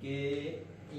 کہ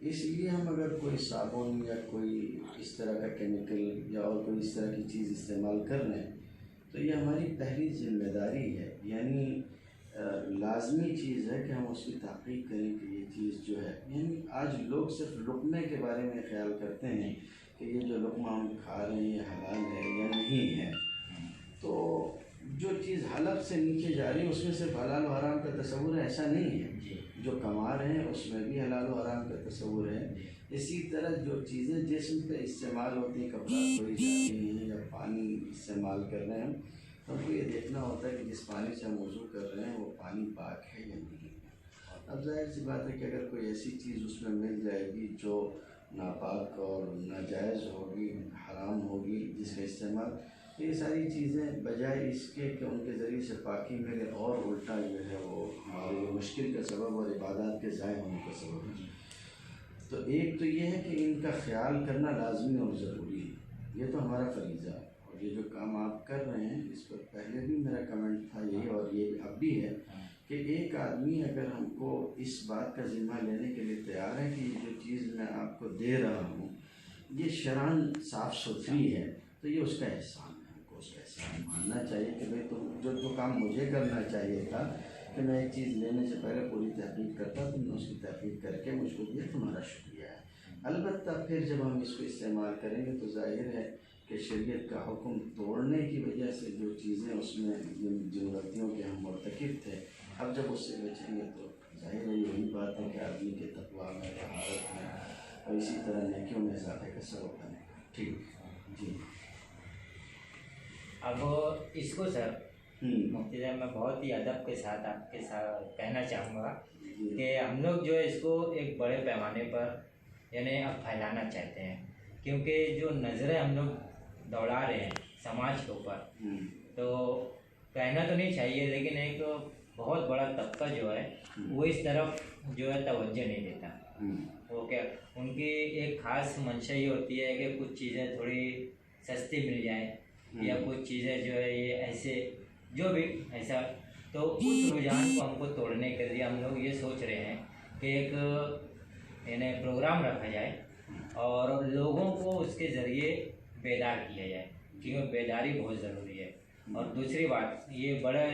اس لیے ہم اگر کوئی صابن یا کوئی اس طرح کا کیمیکل یا اور کوئی اس طرح کی چیز استعمال کر رہے ہیں تو یہ ہماری پہلی ذمہ داری ہے، یعنی لازمی چیز ہے کہ ہم اس کی تحقیق کریں کہ یہ چیز جو ہے، یعنی آج لوگ صرف لقمے کے بارے میں خیال کرتے ہیں کہ یہ جو لقمہ ہم کھا رہے ہیں یہ حلال ہے یا نہیں ہے، تو جو چیز حلق سے نیچے جا رہی ہے اس میں صرف حلال و حرام کا تصور ہے، ایسا نہیں ہے، جو کما رہے ہیں اس میں بھی حلال و حرام کا تصور ہے۔ اسی طرح جو چیزیں جسم پہ استعمال ہوتی ہیں، کپڑا دھوئی جا رہی ہیں یا پانی استعمال کر رہے ہیں، ہم کو یہ دیکھنا ہوتا ہے کہ جس پانی سے ہم وضو کر رہے ہیں وہ پانی پاک ہے یا نہیں۔ اب ظاہر سی بات ہے کہ اگر کوئی ایسی چیز اس میں مل جائے گی جو ناپاک اور ناجائز ہوگی، حرام ہوگی، جس کا استعمال، یہ ساری چیزیں بجائے اس کے کہ ان کے ذریعے سے پاکی ملے اور الٹا جو ہے وہ ہمارے لیے مشکل کا سبب اور عبادات کے ضائع ہونے کا سبب ہے۔ تو ایک تو یہ ہے کہ ان کا خیال کرنا لازمی اور ضروری ہے، یہ تو ہمارا فریضہ ہے، اور یہ جو کام آپ کر رہے ہیں اس پر پہلے بھی میرا کمنٹ تھا یہی اور یہ اب بھی ہے کہ ایک آدمی اگر ہم کو اس بات کا ذمہ لینے کے لیے تیار ہے کہ یہ جو چیز میں آپ کو دے رہا ہوں یہ شرعاً صاف ستھری ہے تو یہ اس کا احسان ہے، ہم کو اس کا احسان ماننا چاہیے کہ بھائی تو جو کام مجھے کرنا چاہیے تھا کہ میں ایک چیز لینے سے پہلے پوری تحقیق کرتا تو میں اس کی تحقیق کر کے مجھ کو دیا، تمہارا شکریہ ہے۔ البتہ پھر جب ہم اس کو استعمال کریں گے تو ظاہر ہے کہ شریعت کا حکم توڑنے کی وجہ سے جو چیزیں اس میں جن غلطیوں کے ہم مرتکب تھے، اب جب اس سے بچیں گے تو ظاہر ہے یہی بات ہے کہ آدمی کے تقویٰ میں، طہارت میں اور اسی طرح نیکیوں میں اضافے کا سبب بنے گا۔ ٹھیک جی۔ اب اس کو سر مفتی صاحب میں بہت ہی ادب کے ساتھ آپ کے ساتھ کہنا چاہوں گا کہ ہم لوگ جو ہے اس کو ایک بڑے پیمانے پر یعنی اب پھیلانا چاہتے ہیں، کیونکہ جو نظریں ہم لوگ دوڑا رہے ہیں سماج کے اوپر، تو کہنا تو نہیں چاہیے لیکن ایک بہت بڑا طبقہ جو ہے وہ اس طرف جو ہے توجہ نہیں دیتا۔ وہ کیا ان کی ایک خاص منشا یہ ہوتی ہے کہ کچھ چیزیں تھوڑی سستی مل جائیں یا کچھ چیزیں جو ہے یہ ایسے جو بھی ایسا، تو اس رجحان کو ہم کو توڑنے کے لیے ہم لوگ یہ سوچ رہے ہیں کہ ایک یعنی پروگرام رکھا جائے اور لوگوں کو اس کے ذریعے بیدار کیا جائے، کیونکہ بیداری بہت ضروری ہے۔ اور دوسری بات یہ بڑے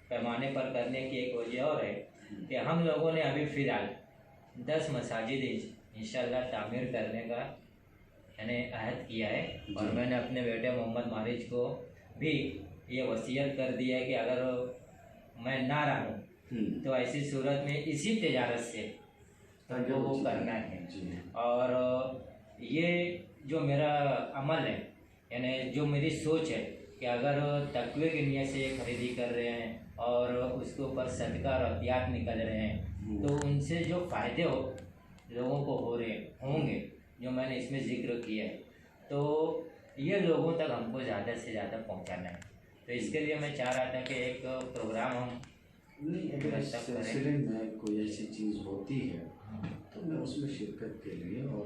پیمانے پر کرنے کی ایک وجہ اور ہے کہ ہم لوگوں نے ابھی فی الحال 10 مساجد انشاءاللہ تعمیر کرنے کا یعنی عہد کیا ہے، اور میں نے اپنے بیٹے محمد مارج کو بھی یہ وصیت کر دیا ہے کہ اگر میں نہ رہوں تو ایسی صورت میں اسی تجارت سے وہ کرنا ہے۔ اور یہ جو میرا عمل ہے یعنی جو میری سوچ ہے کہ اگر تقوی کی نیت سے یہ خریدی کر رہے ہیں اور اس کے اوپر صدقہ اور عطیات نکل رہے ہیں تو ان سے جو فائدے لوگوں کو ہوں گے جو میں نے اس میں ذکر کیا ہے، تو یہ لوگوں تک ہم کو زیادہ سے زیادہ پہنچانا ہے۔ تو اس کے لیے میں چاہ رہا تھا کہ ایک پروگرام ہم نہیں، اگر اس سلسلے میں کوئی ایسی چیز ہوتی ہے تو میں اس میں شرکت کے لیے اور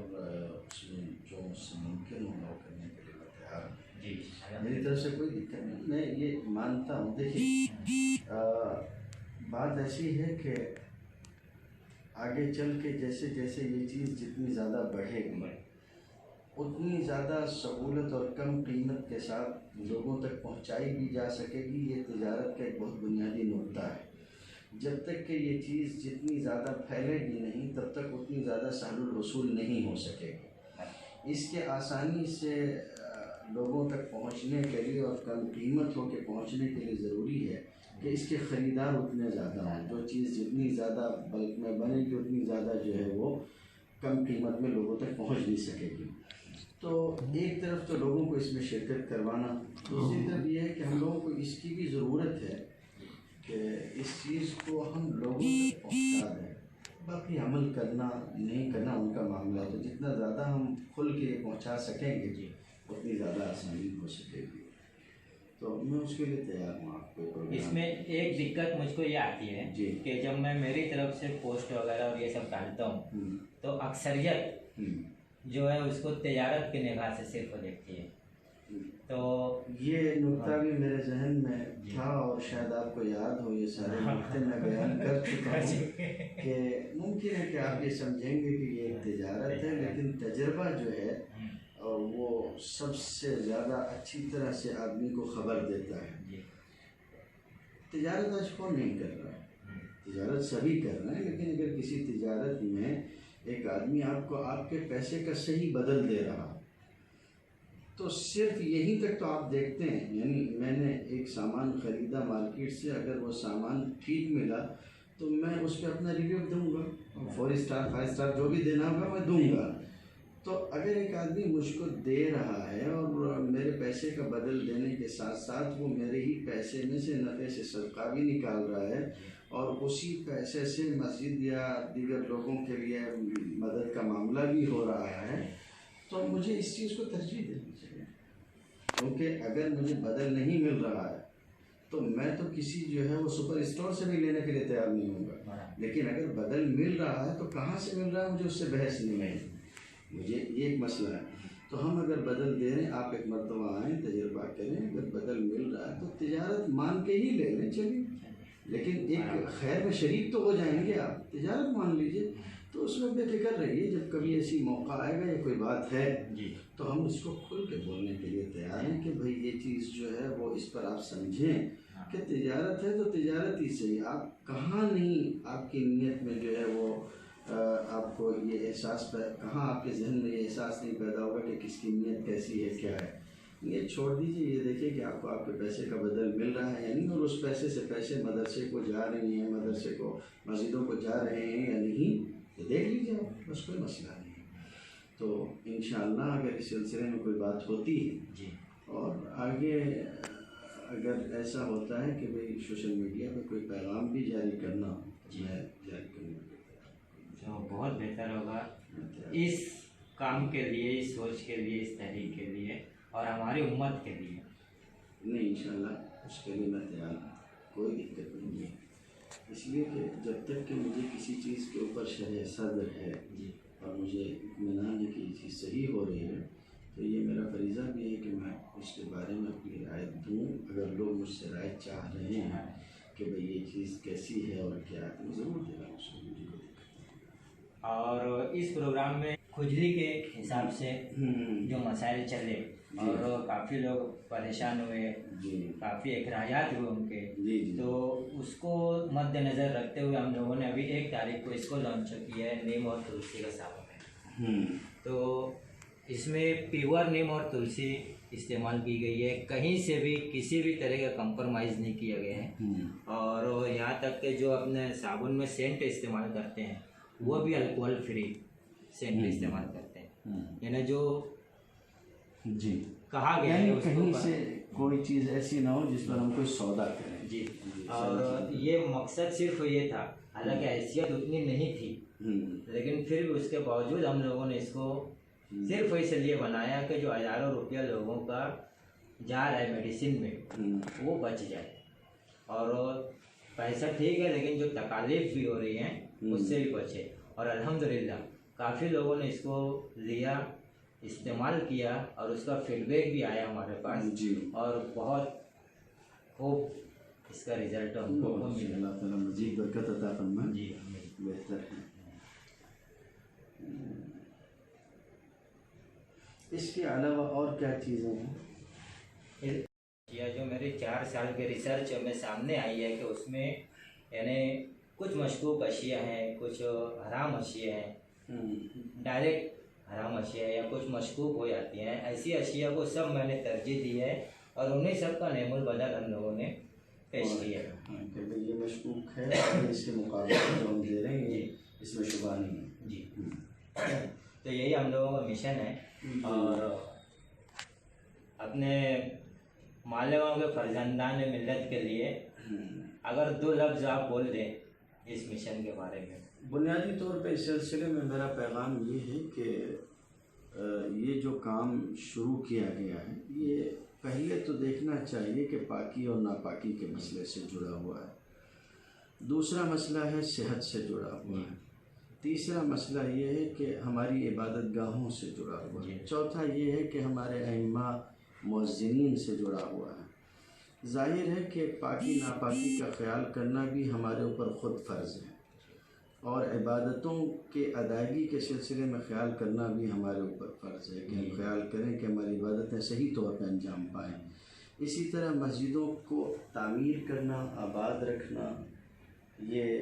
اس میں جو مجھ سے ممکن ہوگا کرنے کے لیے میں تیار ہوں۔ جی میری طرف سے کوئی دقت نہیں، میں یہ مانتا ہوں۔ دیکھیے بات ایسی ہے کہ آگے چل کے جیسے جیسے یہ چیز جتنی زیادہ بڑھے گی اتنی زیادہ سہولت اور کم قیمت کے ساتھ لوگوں تک پہنچائی بھی جا سکے گی۔ یہ تجارت کا ایک بہت بنیادی نقطہ ہے۔ جب تک کہ یہ چیز جتنی زیادہ پھیلے گی نہیں تب تک اتنی زیادہ سہل الوصول نہیں ہو سکے گی۔ اس کے آسانی سے لوگوں تک پہنچنے کے لیے اور کم قیمت ہو کے پہنچنے کے لیے ضروری ہے کہ اس کے خریدار اتنے زیادہ ہوں۔ جو چیز جتنی زیادہ بلک میں بنے گی اتنی زیادہ جو ہے وہ کم قیمت میں لوگوں تک پہنچ نہیں سکے گی۔ تو ایک طرف تو لوگوں کو اس میں شرکت کروانا، دوسری طرف یہ ہے کہ ہم لوگوں کو اس کی بھی ضرورت ہے کہ اس چیز کو ہم لوگوں تک پہنچا دیں۔ باقی عمل کرنا نہیں کرنا ان کا معاملہ ہے، تو جتنا زیادہ ہم کھل کے یہ پہنچا سکیں گے اتنی زیادہ آسانی ہو سکے گی۔ تو میں اس کے لیے تیار ہوں۔ آپ کو اس میں ایک دقت مجھ کو یہ آتی ہے کہ جب میں میری طرف سے پوسٹ وغیرہ اور یہ سب ڈالتا ہوں تو اکثریت جو ہے اس کو تجارت کی نگاہ سے صرف دیکھتی ہے تو یہ نکتہ بھی میرے ذہن میں تھا اور شاید آپ کو یاد ہو، یہ سارے نکتے میں بیان کر چکا ہوں کہ ممکن ہے کہ آپ یہ سمجھیں گے کہ یہ ایک تجارت ہے، لیکن تجربہ جو ہے وہ سب سے زیادہ اچھی طرح سے آدمی کو خبر دیتا ہے۔ تجارت آج کون نہیں کر رہا ہے، تجارت سبھی کر رہے ہیں، لیکن اگر کسی تجارت میں ایک آدمی آپ کو آپ کے پیسے کا صحیح بدل دے رہا تو صرف یہیں تک تو آپ دیکھتے ہیں، یعنی میں نے ایک سامان خریدا مارکیٹ سے، اگر وہ سامان ٹھیک ملا تو میں اس پہ اپنا ریویو دوں گا، 4 اسٹار 5 اسٹار جو بھی دینا ہوگا میں دوں گا۔ تو اگر ایک آدمی مجھ کو دے رہا ہے اور میرے پیسے کا بدل دینے کے ساتھ ساتھ وہ میرے ہی پیسے میں سے نفع سے صدقہ بھی نکال رہا ہے اور اسی پیسے سے مسجد یا دیگر لوگوں کے لیے مدد کا معاملہ بھی ہو رہا ہے، تو مجھے اس چیز کو ترجیح دینی چاہیے، کیونکہ اگر مجھے بدل نہیں مل رہا ہے تو میں تو کسی جو ہے وہ سپر اسٹور سے بھی لینے کے لیے تیار نہیں ہوں گا، لیکن اگر بدل مل رہا ہے تو کہاں سے مل رہا ہے مجھے اس سے بحث نہیں ہے، مجھے یہ ایک مسئلہ ہے۔ تو ہم اگر بدل دے رہے ہیں، آپ ایک مرتبہ آئیں تجربہ کریں، اگر بدل مل رہا ہے تو تجارت مان کے ہی لے لیں، چلیے، لیکن ایک خیر میں شریک تو ہو جائیں گے، آپ تجارت مان لیجئے، تو اس میں بے فکر رہیے، جب کبھی ایسی موقع آئے گا یا کوئی بات ہے تو ہم اس کو کھل کے بولنے کے لیے تیار ہیں کہ بھئی یہ چیز جو ہے وہ اس پر آپ سمجھیں کہ تجارت ہے تو تجارت ہی صحیح، آپ کہاں نہیں آپ کی نیت میں جو ہے وہ آپ کو یہ احساس کہاں آپ کے ذہن میں یہ احساس نہیں پیدا ہوگا کہ کس کی نیت کیسی ہے، کیا ہے، نیت چھوڑ دیجیے، یہ دیکھیں کہ آپ کو آپ کے پیسے کا بدل مل رہا ہے یا نہیں، اور اس پیسے سے پیسے مدرسے کو جا رہے ہیں، مدرسے کو مسجدوں کو جا رہے ہیں یا نہیں، یہ دیکھ لیجیے آپ، بس کوئی مسئلہ نہیں ہے۔ تو انشاءاللہ اگر اس سلسلے میں کوئی بات ہوتی ہے اور آگے اگر ایسا ہوتا ہے کہ بھئی سوشل میڈیا پہ کوئی پیغام بھی جاری کرنا ہو تو میں جاری کروں گا، تو بہت بہتر ہوگا اس کام کے لیے، اس سوچ کے لیے، اس تحریک کے لیے اور ہماری امت کے لیے۔ نہیں انشاءاللہ اس کے لیے میں تیار ہوں، کوئی دقت نہیں ہے، اس لیے کہ جب تک کہ مجھے کسی چیز کے اوپر شرح صدر ہے اور مجھے اطمینان ہے کہ یہ چیز صحیح ہو رہی ہے تو یہ میرا فریضہ بھی ہے کہ میں اس کے بارے میں اپنی رائے دوں۔ اگر لوگ مجھ سے رائے چاہ رہے ہیں کہ بھئی یہ چیز کیسی ہے اور کیا ہے تو میں ضرور دے رہا ہوں، اس کو مجھے کوئی دقت نہیں۔ اور اس پروگرام میں کھجلی کے حساب سے جو مسائل چلے اور کافی لوگ پریشان ہوئے، کافی اخراجات ہوئے ان کے، تو اس کو مد نظر رکھتے ہوئے ہم لوگوں نے ابھی 1 تاریخ کو اس کو لانچ کیا ہے، نیم اور تلسی کا صابن ہے۔ تو اس میں پیور نیم اور تلسی استعمال کی گئی ہے، کہیں سے بھی کسی بھی طرح کا کمپرومائز نہیں کیا گیا ہے، اور یہاں تک کہ جو اپنے صابن میں سینٹ استعمال کرتے ہیں وہ بھی الکوہل فری سینٹ استعمال کرتے ہیں، یعنی جو کہا گیا ہے اس کہیں سے کوئی چیز ایسی نہ ہو جس پر ہم کوئی سودا کریں۔ اور یہ مقصد صرف یہ تھا، حالانکہ حیثیت اتنی نہیں تھی، لیکن پھر بھی اس کے باوجود ہم لوگوں نے اس کو صرف اس لیے بنایا کہ جو ہزاروں روپیہ لوگوں کا جا رہا ہے میڈیسن میں وہ بچ جائے، اور پیسہ ٹھیک ہے لیکن جو تکالیف بھی ہو رہی ہیں اس سے بھی بچے، اور الحمدللہ کافی لوگوں نے اس کو لیا، استعمال کیا اور اس کا فیڈ بیک بھی آیا ہمارے پاس، اور بہت خوب اس کا رزلٹ ہم کو ملا۔ اللہ تعالیٰ مزید برکت عطا فرمائے، بہتر ہے۔ اس کے علاوہ اور کیا چیزیں ہیں؟ جو میری 4 سال کے ریسرچ میں سامنے آئی ہے کہ اس میں یعنی کچھ مشکوک اشیاء ہیں، کچھ حرام اشیاء ہیں، ڈائریکٹ حرام اشیاء یا کچھ مشکوک ہو جاتی ہیں، ایسی اشیاء کو سب میں نے ترجیح دی ہے اور انہیں سب کا نعم البدل ہم لوگوں نے پیش کیا ہے کہ یہ مشکوک ہے، اس کے مقابلے جو ہم دے رہے ہیں اس میں شبہ نہیں ہے۔ تو یہی ہم لوگوں کا مشن ہے، اور اپنے معلموں کے فرزندان ملت کے لیے اگر 2 لفظ آپ بول دیں اس مشن کے بارے میں۔ بنیادی طور پہ اس سلسلے میں میرا پیغام یہ ہے کہ یہ جو کام شروع کیا گیا ہے یہ پہلے تو دیکھنا چاہیے کہ پاکی اور ناپاکی کے مسئلے سے جڑا ہوا ہے، دوسرا مسئلہ ہے صحت سے جڑا ہوا ہے، تیسرا مسئلہ یہ ہے کہ ہماری عبادت گاہوں سے جڑا ہوا ہے، چوتھا یہ ہے کہ ہمارے ائمہ مؤذنین سے جڑا ہوا ہے۔ ظاہر ہے کہ پاکی ناپاکی کا خیال کرنا بھی ہمارے اوپر خود فرض ہے، اور عبادتوں کے ادائیگی کے سلسلے میں خیال کرنا بھی ہمارے اوپر فرض ہے کہ ہم خیال کریں کہ ہماری عبادتیں صحیح طور پہ انجام پائیں۔ اسی طرح مسجدوں کو تعمیر کرنا، آباد رکھنا، یہ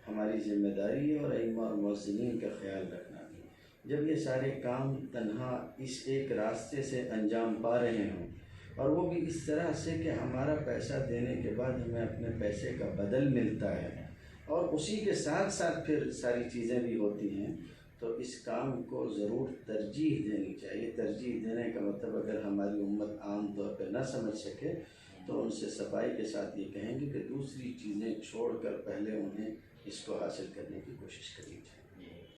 ہماری ذمہ داری ہے، اور ائمہ اور مؤذنین کا خیال رکھنا بھی۔ جب یہ سارے کام تنہا اس ایک راستے سے انجام پا رہے ہوں، اور وہ بھی اس طرح سے کہ ہمارا پیسہ دینے کے بعد ہمیں اپنے پیسے کا بدل ملتا ہے، اور اسی کے ساتھ ساتھ پھر ساری چیزیں بھی ہوتی ہیں، تو اس کام کو ضرور ترجیح دینی چاہیے۔ ترجیح دینے کا مطلب اگر ہماری امت عام طور پہ نہ سمجھ سکے تو ان سے صفائی کے ساتھ یہ کہیں گے کہ دوسری چیزیں چھوڑ کر پہلے انہیں اس کو حاصل کرنے کی کوشش کرنی چاہیے۔